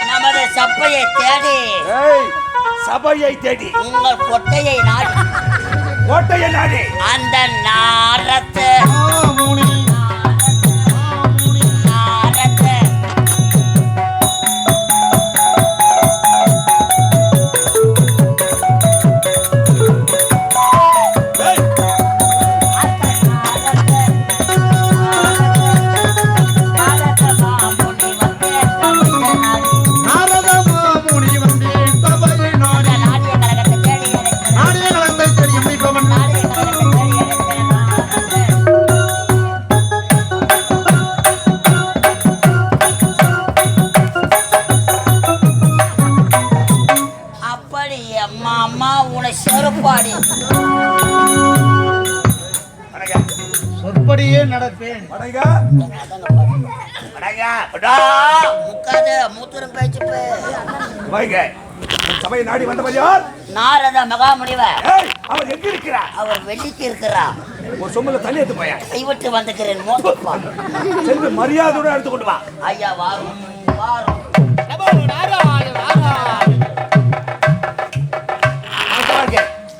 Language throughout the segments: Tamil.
நமது சப்பையை தேடி சபையை தேடி உங்கள் கொட்டையை நாடி கோட்டையை நாடி அந்த நாரத்து சொற்படியே நடப்பேன். சபையை நாடி வந்தவர் யார்? நாரத மகாமுனிவர். அவர் எங்க இருக்கிறார்? அவர் வெள்ளிக்கு இருக்கிறார். ஒரு சொம்பல தண்ணி எடுத்து போயா. கைவிட்டு வந்துக்கிறேன். மோசப்பா சென்று மரியாதையோடு எடுத்து கொண்டு வா. ஐயா வாரும் வாரும்.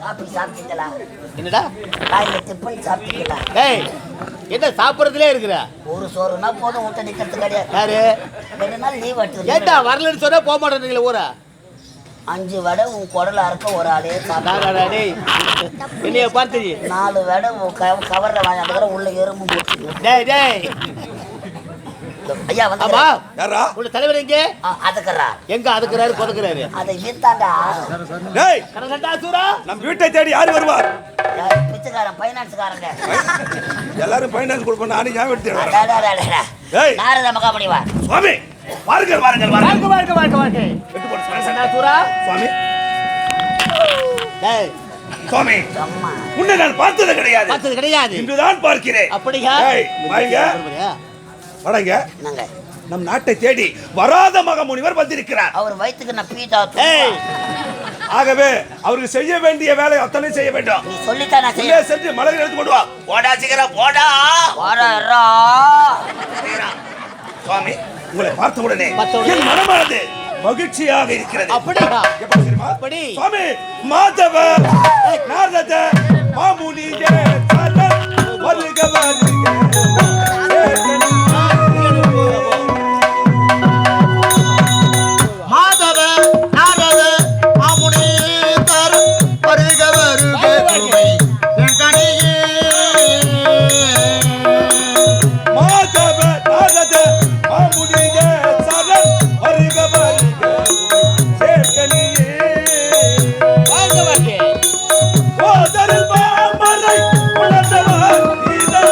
காபி சாப்பிட்டீங்களா? என்னடா காலையில டிஃபன் சாப்பிட்டீங்களா? என்ன சாப்பிட்றதுலே இருக்கிற? ஒரு சோறுனா போதும், ஊட்ட நிக்கிறது கிடையாது. யாரு 2 நாள் லீவ் எடுத்து ஏண்டா வரலன்னு சொன்னா போக மாட்டேன்றீங்களா ஊரா? 5 வடை உன் குடல அறுக்க ஒரு ஆளே சாப்பிடாடே. என்னைய பார்த்து 4 வடை கவர்ல வாங்கி அதுக்கப்புறம் உள்ள எறும்பு போட்டு. டேய் டேய் ஐயா வந்து யாரா உள்ள தலைவர் எங்க? அதுக்கறா எங்க அதுக்குறாரு கொதுக்குறாரு? அதை வீட்டாண்டா. டேய் கரகண்டா சூரா நம்ம வீட்டை தேடி யார் வருவார்? பிச்சைக்காரன் ஃபைனான்ஸ்காரங்க எல்லாரும் ஃபைனான்ஸ் கொடுக்கணும். நானே ஏன் எடுத்து டேய் நாரத மகாமுனிவர். சுவாமி வாருங்கள் வாருங்கள் வாங்க வாங்க வாங்க வாங்க எட்டு போடு கரகண்டா சூரா சுவாமி. டேய் சுவாமி உன்னை நான் பார்த்தது கிடையாது. பார்த்தது கிடையாது. இன்றுதான் பார்க்கிறேன். அப்படியா? டேய் வாங்க வடங்க. என்னங்க நம் நாட்டை தேடி வராத மகாமுனிவர் வந்திருக்கிறார். அவர் வயித்துக்கு நான் பீட்டா. ஏய் ஆகவே அவருக்கு செய்ய வேண்டிய வேலை அத்தனை செய்ய வேண்டும். நீ சொல்லித்தான் நான் செய்ய. சென்று மலர் எடுத்து கொண்டு வா. போடா சீக்கிரம் போடா. வாடா சுவாமி உங்களை பார்த்த உடனே என் மனமானது மகிழ்ச்சியாக இருக்கிறது. அப்படியா? எப்படி தெரியுமா? அப்படி சுவாமி மாதவ நாரத மாமுனியே சரணம் வருக வருக. மாதவ நாரத மாமுனி தரும் வருக வருக என் கணியே. மாதவ நாரத மாமுனியே சரணம் வருக வருக சேகனியே. வாங்க வாங்க ஓதரில் மாமரை உணர்ந்தவர் நீதான்.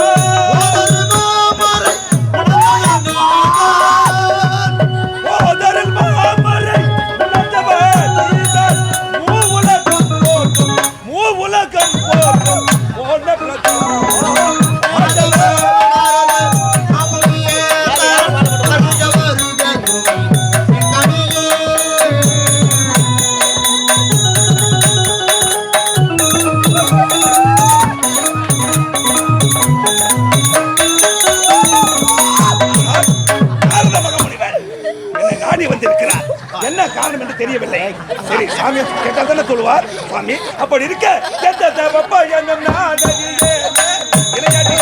ஓதரில் மாமரை உணர்ந்தவர் நீதான். மூவுலகம் போற்றும் மூவுலகம் போற்றும் போன பிரதான நாரத மகாமுனிவர் என்னை நாடி வந்திருக்கிறார். என்ன காரணம் என்று தெரியவில்லை. சரி சாமி கேட்டால் தானே சொல்லுவார். சுவாமி அப்படி இருக்க எந்த தேவப்பா என்ன நாடகியே இளையாடி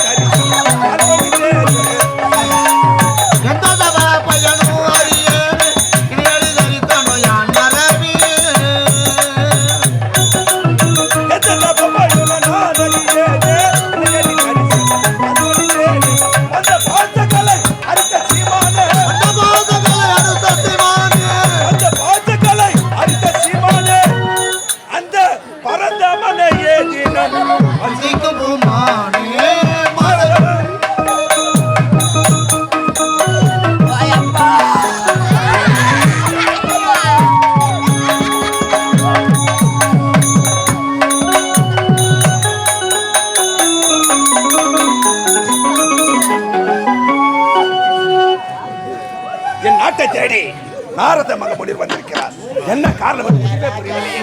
நாட்டை தேடி நாரத மகாமுனிவர் வந்திருக்கிறார். என்ன காரணம் புரியவில்லையே.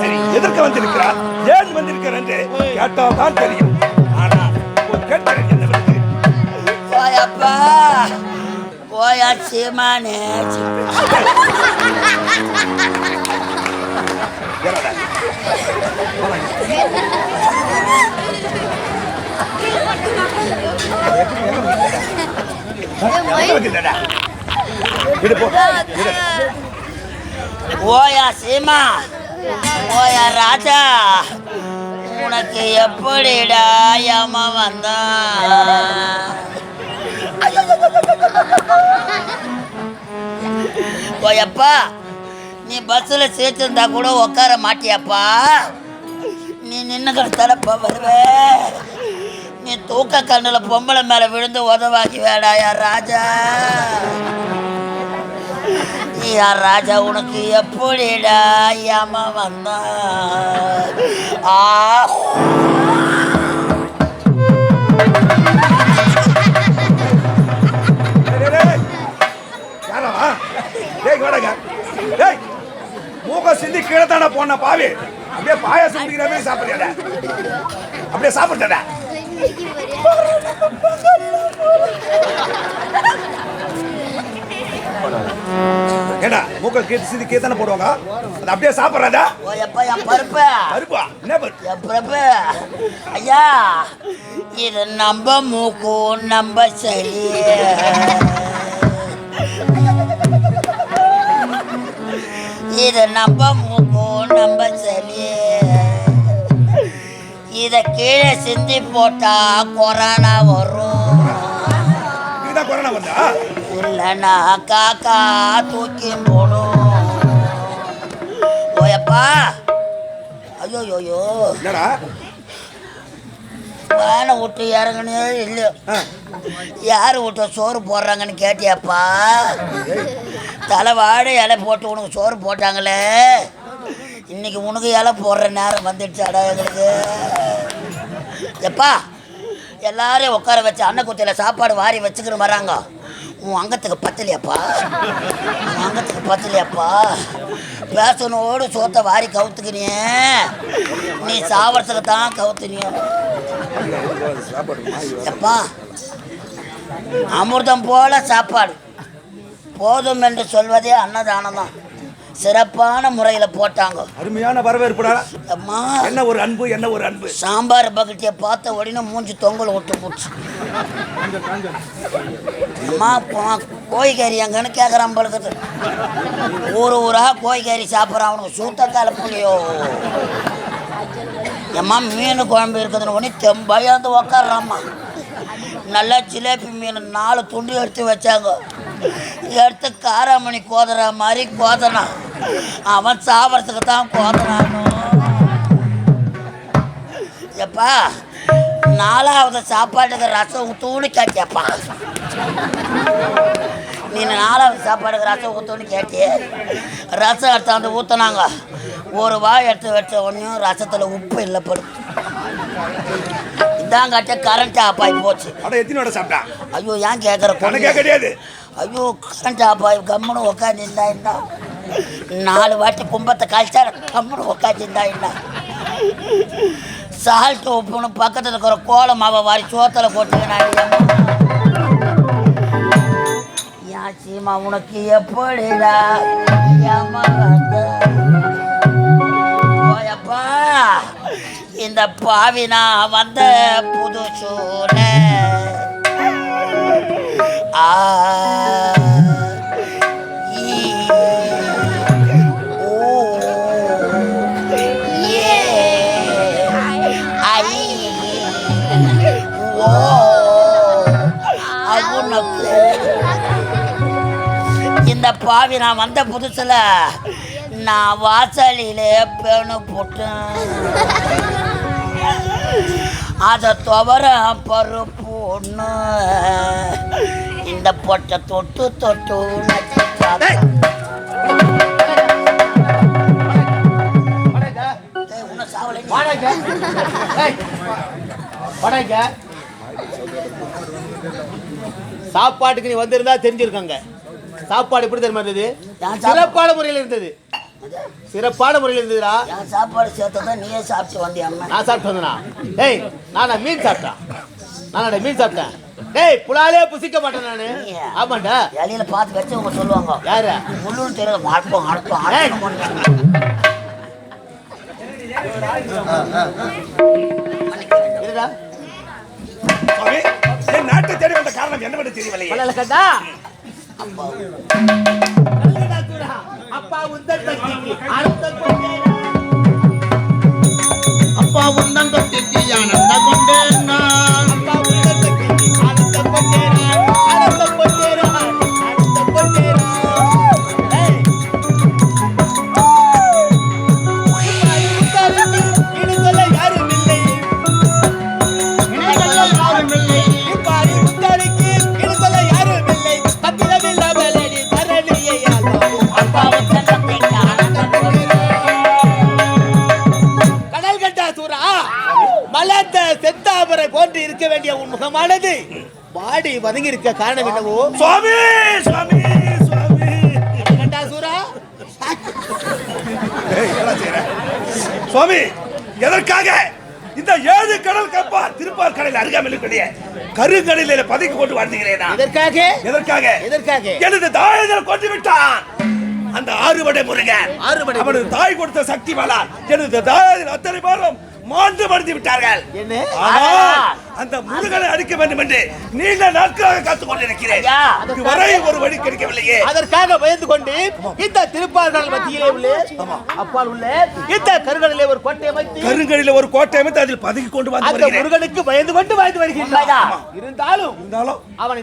சரி எதற்கு வந்திருக்கிறார், ஏன் வந்திருக்கிறார் என்று கேட்டால் தான் தெரியும். ஆனால் கேட்கிறேன் என்னவென்று. ஓயா சீமானே ஓயா சீமா ஓயா ராஜா உனக்கு எப்படிடா ஏமா வந்தான் ஓயப்பா நீ பஸ்ஸில் சேர்த்துருந்தா கூட உட்கார மாட்டியாப்பா நீ நின்னுக்கிட்டு தரப்பா வருவ நீ தூக்க கண்ணில் பொம்பளை மேலே விழுந்து உதவாக்கி வேடா யார் ராஜா யார் ராஜா உனக்கு எப்படிடா ஏமா வந்தான் ஆ மூக்க சிந்தி கீழே தானே போன பாவி அப்படியே பாயாசம் குடிக்கிற மாதிரி சாப்பிடுறா அப்படியே சாப்பிடுறா ஏடா மூக்க சிந்தி கீழே தானே போடுவாங்க அது அப்படியே சாப்பிடுறதா பருப்பா என்ன பருப்பு ஐயா இது நம்ம மூக்கு நம்ம சரி இது நம்ம மூக்கு நம்ம சரி இத கீழே சிந்தி போட்டா கொரோனா வரும் இல்லைன்னா காக்கா தூக்கி போடும் ஓயப்பா ஐயோ யோயோ வேனை விட்டு இறங்குனே இல்லையோ யார் விட்டு சோறு போடுறாங்கன்னு கேட்டியாப்பா தலைவாடு இலை போட்டு உனக்கு சோறு போட்டாங்களே இன்னைக்கு உனக்கு இலை போடுற நேரம் வந்துடுச்சாடா எங்களுக்கு எப்பா எல்லாரையும் உட்கார வச்சு அன்னக்குத்தியில் சாப்பாடு வாரி வச்சுக்கிட்டு வராங்க உன் அங்கத்துக்கு பத்தலையாப்பா உன் அங்கத்துக்கு பத்தலையாப்பா பேசனோடு சோத்தை வாரி கவுத்துக்கினிய நீ சாவரத்துக்கு தான் கவுத்துனிய எப்பா அமிர்தம் போல சாப்பாடு போதும் என்று சொல்வதே அன்னதானம் தான் சிறப்பான முறையில் போட்டாங்க அருமையான வரவேற்புடா அம்மா என்ன ஒரு அன்பு என்ன ஒரு அன்பு சாம்பார் பக்கெட்டியை பார்த்த உடனே மூஞ்சி தொங்கல் விட்டு போச்சு அம்மா கோழிக்கறி எங்கன்னு கேட்குறான் பழுக்குது ஊராக கோழிக்கறி சாப்பிட்றான் அவனுக்கு சூத்த கலப்புலையோ அம்மா மீன் குழம்பு இருக்குதுன்னு உடனே தெம்பாயாந்து உக்காடுறாம்மா நல்லா ஜிலேபி மீன் 4 துண்டு எடுத்து வச்சாங்க எடுத்து காராமணி கோதுற மாதிரி கோதனான் அவன் சாப்பிட்றதுக்கு தான் கோதனானோ எப்பா 4வது சாப்பாட்டுக்கு ரசம் ஊற்றுன்னு கேட்டியப்பா நீ 4வது சாப்பாடுக்கு ரசம் ஊற்றுன்னு கேட்டிய ரசம் எடுத்தாந்து ஊற்றுனாங்க ஒரு வாய் எடுத்து வச்ச உடனே ரசத்தில் உப்பு இல்லை படும் இதான் கட்ட கரண்ட் ஆஃப் ஆகி போச்சு ஐயோ ஏன் கேட்குற கிடையாது ஐயோ கரண்ட் ஆஃப் ஆகி கம்முன்னு உட்காந்துருந்தா என்ன 4 வாட்டி கும்பத்தை கழிச்சா கம்முன்னு உட்காந்துருந்தா என்ன சால்ட்டு உப்புன்னு பக்கத்தில் இருக்கிற கோல மாவை வாரி சோத்தில் கொட்டுங்க ஏன் சீமா உனக்கு எப்படிடா போயப்பா இந்த பாவினா வந்த புது சூழ இந்த பாவி நான் வந்த புதுசுல நான் வாசலிலே பேணு போட்டேன் அதை துவர பருப்பு ஒன்று இந்த பொட்டை தொட்டு தொட்டு சாப்பாட்டுக்கு நீ வந்திருந்தா தெரிஞ்சிருக்காங்க. சாப்பாடு எப்படி தெரியுமா இருந்தது? சிறப்பான முறையில் இருந்தது. சிறப்பான முறையில் இருந்ததுடா. சாப்பாடு சேர்த்தா நீயே சாப்பிட்டு வந்தியா? நான் சாப்பிட்டு வந்தேனா? ஏய், நானா மீன் சாப்பிட்டேன்? நானடா மீன் சாப்பிட்டேன். டேய் புலாலே புசிக்க மாட்டேன் நானு. நீயா? ஆமாண்டா. இலையில பார்த்து வச்சவங்க சொல்லுவாங்க. யாரு? முள்ளூர் தெரியல மாட்போம் அனுப்போம் ஏய். இருடா. சுவாமி என் நாட்டை தேடி வந்த காரணம் என்னவென்று தெரியவில்லையே. பல்லல கண்டா. நல்லடா சூரா. அப்பா உந்தன் பக்திக்கு ஆனந்தம் கொண்டேன். அப்பா உந்தன் பக்திக்கு ஆனந்தம் கொண்டேன் நான். அப்பா உந்தன் பக்திக்கு ஆனந்தம் கொண்டேன். ஆனந்தம் கொண்டேன். ஆனந்தம் கொண்டேன். ஏய். இடுதலை யாரும் இல்லை. இணையல்ல யாரும் இல்லை. இப்பாரி முத்தாரிக்கு இடுதலை யாரும் இல்லை. தப்பிடமில்ல வேலடி தரணியை ஆள்வார். அப்பா உத்தரத்தைக்கு ஆனந்தம் கடல் கண்டா சூரா, மலர்ந்த செந்தாமரை போன்று இருக்க வேண்டிய உன் முகமானது வாடி வதங்கி இருக்க காரணம் என்னவோ? சுவாமி சுவாமி சுவாமி கடல் கண்டா சூரா, ஏய், என்னடா செய்ற? சுவாமி எதற்காக இந்த 7 கடல் கப்பார் திருப்பார் கடலில் அருகாமையில் இருக்கக்கூடிய கருங்கடலில் பதுக்கி கொண்டு வாழ்ந்துகிறேனா? எதற்காக? எதற்காக? எதற்காக? எனது தாயர்கள் கொண்டு விட்டான் அந்த ஆறுபடை முருகன். ஆறுபடை அவனது தாய் கொடுத்த சக்தி வளால் எனது தாயர்கள் அத்தனை பேரும் மாண்டு மடிந்து விட்டார்கள். என்ன? ஆனால் அந்த முருகனை அடிக்க வேண்டும் என்று நீண்ட நாட்களாக காத்துக் கொண்டிருக்கிறேன். ஐயா. இதுவரை ஒரு வழி கிடைக்கவில்லையே. அதற்காக பயந்து கொண்டு இந்த திருப்பார்கள் மத்தியிலே உள்ள அப்பால் உள்ள இந்த கருங்கடலிலே ஒரு கோட்டை வைத்து கருங்கடலில் ஒரு கோட்டை அமைத்து அதில் பதுக்கி கொண்டு வந்து அந்த வருகிறேன். முருகனுக்கு பயந்து கொண்டு வாழ்ந்து வருகின்றான். உண்மைதான். இருந்தாலும் அவனை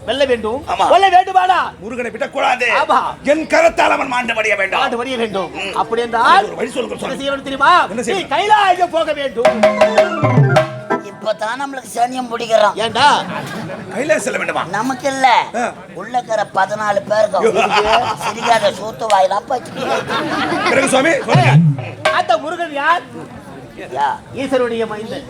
வெல்ல வேண்டும். ஆமா. கொல்ல வேண்டுமானா? முருகனை விடக்கூடாது. ஆமா. என் கரத்தால் அவன் மாண்டு மடிய வேண்டாம். ஆண்டு வரிய வேண்டும். அப்படி என்றால் ஒரு வழி சொல்லுங்க என்ன சுவாமி. செய்ய வேண்டும் தெரியுமா? என்ன நீ செய்யணும்? கைலாயம் போக வேண்டும். இப்பதான் நம்மளுக்கு சனியம் பிடிக்கிறோம். ஏண்டா? கைலாயம் செல்ல வேண்டுமா? நமக்கு இல்ல ஆ. உள்ளக்கற 14 பேருக்கும் சிரிக்காத சூத்து வாயிலாம் பிறகு சுவாமி சொல்லுங்க. அந்த முருகன் யார்? ஈஸ்வருடைய மைந்தன்.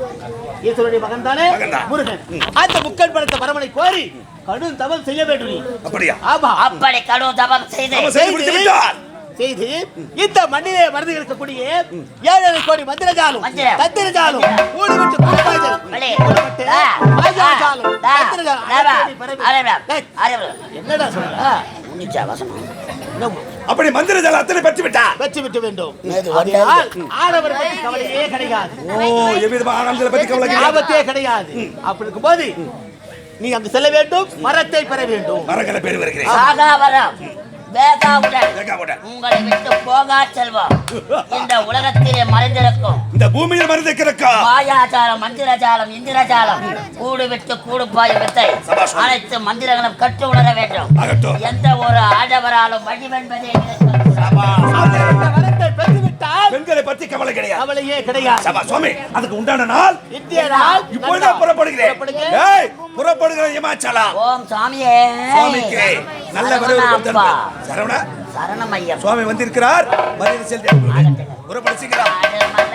ஈஸ்வருடைய மகன் தானே மகன்தான். முருகன். அந்த முக்கன் படைத்த பரமனை கோரி கடும் தவம் செய்ய வேண்டும் நீ. அப்படியா? ஆமா. அப்படி கடும் தபம் செய்து அவன் செய்து முடித்து விட்டார். செய்து இந்த மண்ணிலே மருந்து இருக்கக்கூடிய 7 கோடி மந்திரஜாலம் மந்திரம். தந்திரஜாலம் கூடி விட்டு குப்பாஜல் வெளி. கூடிவிட்டு தா. ஆஜாஜாலம் தா. தந்திரஜாலம் தா. அடிக்கடி பரவி. அரேபியா. டேய், அரேபியா. என்னடா சொல்ற? உன்னிச்சா வசனம். இன்னும் அப்படி மந்திர ஜால அத்தனை பெற்று விட்டார். வெற்றி விட்டு வேண்டும். நேது அதனால் ஆடவர் பற்றி கவலையே கிடையாது. ஓ, எவ்விதமா ஆனந்தத்தை பற்றி கவலை கிடையாது. ஆபத்தே கிடையாது. அப்படி இருக்கும்போது நீ அங்கு செல்ல வேண்டும், மரத்தை பெற வேண்டும். மரங்களை பேர் வருகிறேன். சாகாவரம் வேகாவுடன் வேகாவுடன். உங்களை விட்டு போகா செல்வம் இந்த உலகத்திலே மறைந்திருக்கும் இந்த பூமியில் மருந்து கிடக்கா. மாயாஜாலம் மந்திரஜாலம் இந்திரஜாலம் கூடு விட்டு கூடு பாய் வித்தை சபாஷ். அனைத்து மந்திரங்களும் கற்று உணர வேண்டும். ஆகட்டும். எந்த ஒரு ஆடவராலும் வழிவென்பதே இந்த வரத்தை பெற்றுவிட்டால் பெண்களை பற்றி கவலை கிடையாது. கவலையே கிடையாது. சபா சுவாமி அதுக்கு உண்டான நாள் இந்திய நாள் இப்பொழுதே புறப்படுகிறேன். புறப்படுங்க. ஏய், புறப்படுகிற இமாச்சலம் ஓம் சாமியே சுவாமிக்கு நல்ல வரவு சரவணப்பா. சரவணா சரணமையம் சுவாமி வந்திருக்கிறார். மரியாதை செலுத்தி புறப்படுகிறார். ஆடமல்ல